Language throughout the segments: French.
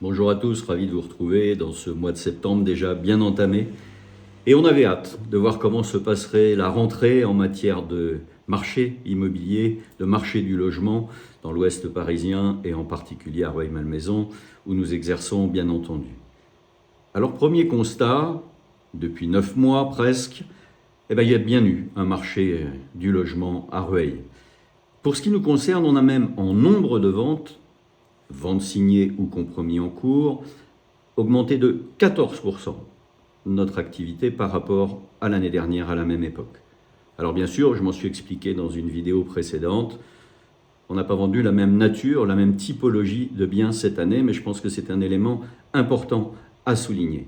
Bonjour à tous, ravi de vous retrouver dans ce mois de septembre déjà bien entamé. Et on avait hâte de voir comment se passerait la rentrée en matière de marché immobilier, de marché du logement dans l'ouest parisien et en particulier à Rueil-Malmaison où nous exerçons bien entendu. Alors premier constat, depuis 9 mois presque, il y a bien eu un marché du logement à Rueil. Pour ce qui nous concerne, on a même en nombre de ventes signées ou compromis en cours, augmenté de 14% notre activité par rapport à l'année dernière à la même époque. Alors bien sûr, je m'en suis expliqué dans une vidéo précédente, on n'a pas vendu la même nature, la même typologie de biens cette année, mais je pense que c'est un élément important à souligner.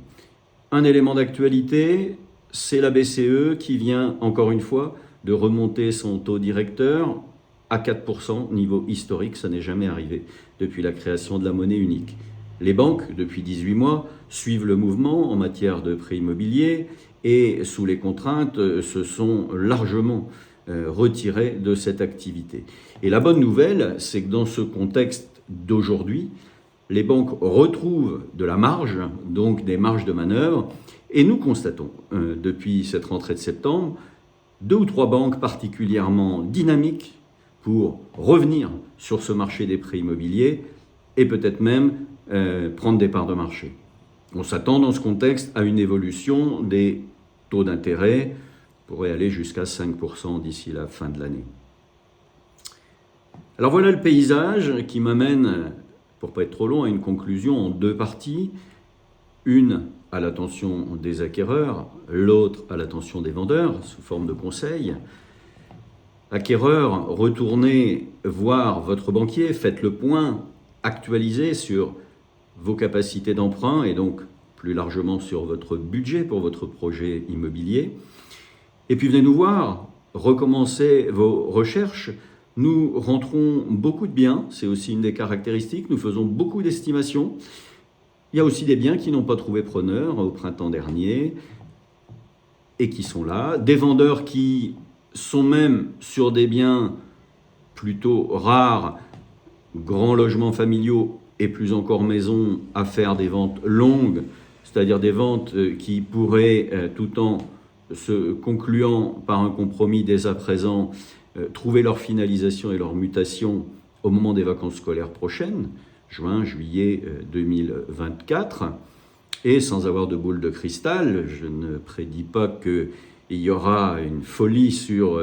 Un élément d'actualité, c'est la BCE qui vient encore une fois de remonter son taux directeur à 4%, niveau historique, ça n'est jamais arrivé depuis la création de la monnaie unique. Les banques, depuis 18 mois, suivent le mouvement en matière de prêts immobiliers et, sous les contraintes, se sont largement retirées de cette activité. Et la bonne nouvelle, c'est que dans ce contexte d'aujourd'hui, les banques retrouvent de la marge, donc des marges de manœuvre, et nous constatons, depuis cette rentrée de septembre, 2 ou 3 banques particulièrement dynamiques pour revenir sur ce marché des prêts immobiliers et peut-être même prendre des parts de marché. On s'attend dans ce contexte à une évolution des taux d'intérêt qui pourrait aller jusqu'à 5% d'ici la fin de l'année. Alors voilà le paysage qui m'amène, pour ne pas être trop long, à une conclusion en 2 parties. Une à l'attention des acquéreurs, l'autre à l'attention des vendeurs, sous forme de conseils. Acquéreurs, retournez voir votre banquier, faites le point, actualisez sur vos capacités d'emprunt et donc plus largement sur votre budget pour votre projet immobilier. Et puis venez nous voir, recommencez vos recherches. Nous rentrons beaucoup de biens, c'est aussi une des caractéristiques, nous faisons beaucoup d'estimations. Il y a aussi des biens qui n'ont pas trouvé preneur au printemps dernier et qui sont là, des vendeurs qui sont même sur des biens plutôt rares, grands logements familiaux et plus encore maisons, à faire des ventes longues, c'est-à-dire des ventes qui pourraient, tout en se concluant par un compromis dès à présent, trouver leur finalisation et leur mutation au moment des vacances scolaires prochaines, juin, juillet 2024, et sans avoir de boule de cristal, je ne prédis pas qu'il y aura une folie sur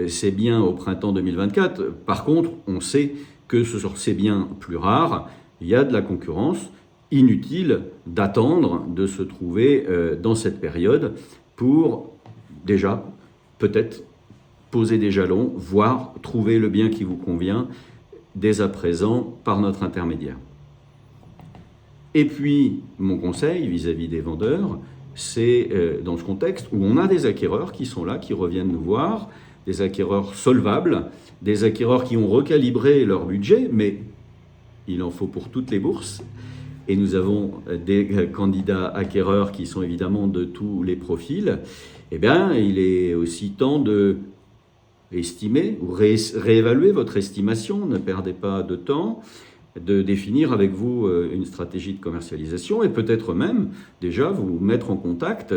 ces biens au printemps 2024. Par contre, on sait que sur ces biens plus rares, il y a de la concurrence. Inutile d'attendre de se trouver dans cette période pour déjà peut-être poser des jalons, voire trouver le bien qui vous convient dès à présent par notre intermédiaire. Et puis, mon conseil vis-à-vis des vendeurs, c'est dans ce contexte où on a des acquéreurs qui sont là, qui reviennent nous voir, des acquéreurs solvables, des acquéreurs qui ont recalibré leur budget, mais il en faut pour toutes les bourses. Et nous avons des candidats acquéreurs qui sont évidemment de tous les profils. Eh bien, il est aussi temps de estimer ou réévaluer votre estimation, ne perdez pas de temps, de définir avec vous une stratégie de commercialisation et peut-être même déjà vous mettre en contact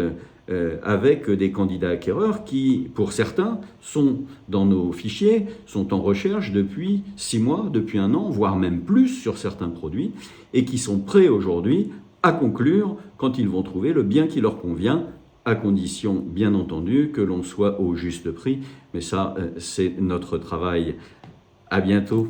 avec des candidats acquéreurs qui, pour certains, sont dans nos fichiers, sont en recherche depuis 6 mois, depuis 1 an, voire même plus sur certains produits, et qui sont prêts aujourd'hui à conclure quand ils vont trouver le bien qui leur convient, à condition, bien entendu, que l'on soit au juste prix. Mais ça, c'est notre travail. À bientôt.